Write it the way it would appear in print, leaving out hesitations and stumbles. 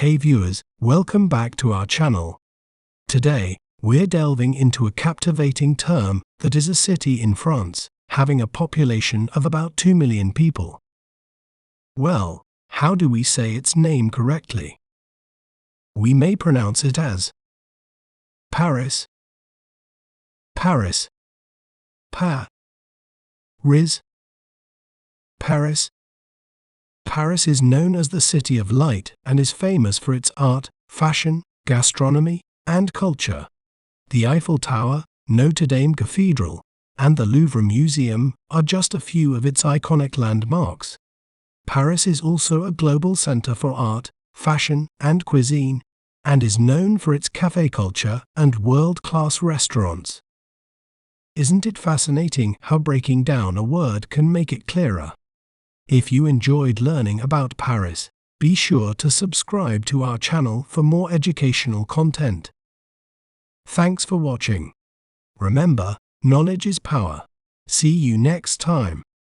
Hey viewers, welcome back to our channel. Today, we're delving into a captivating term that is a city in France, having a population of about 2 million people. Well, how do we say its name correctly? We may pronounce it as Paris, Paris, Paris, Paris. Paris is known as the City of Light and is famous for its art, fashion, gastronomy, and culture. The Eiffel Tower, Notre Dame Cathedral, and the Louvre Museum are just a few of its iconic landmarks. Paris is also a global center for art, fashion, and cuisine, and is known for its café culture and world-class restaurants. Isn't it fascinating how breaking down a word can make it clearer? If you enjoyed learning about Paris, be sure to subscribe to our channel for more educational content. Thanks for watching. Remember, knowledge is power. See you next time.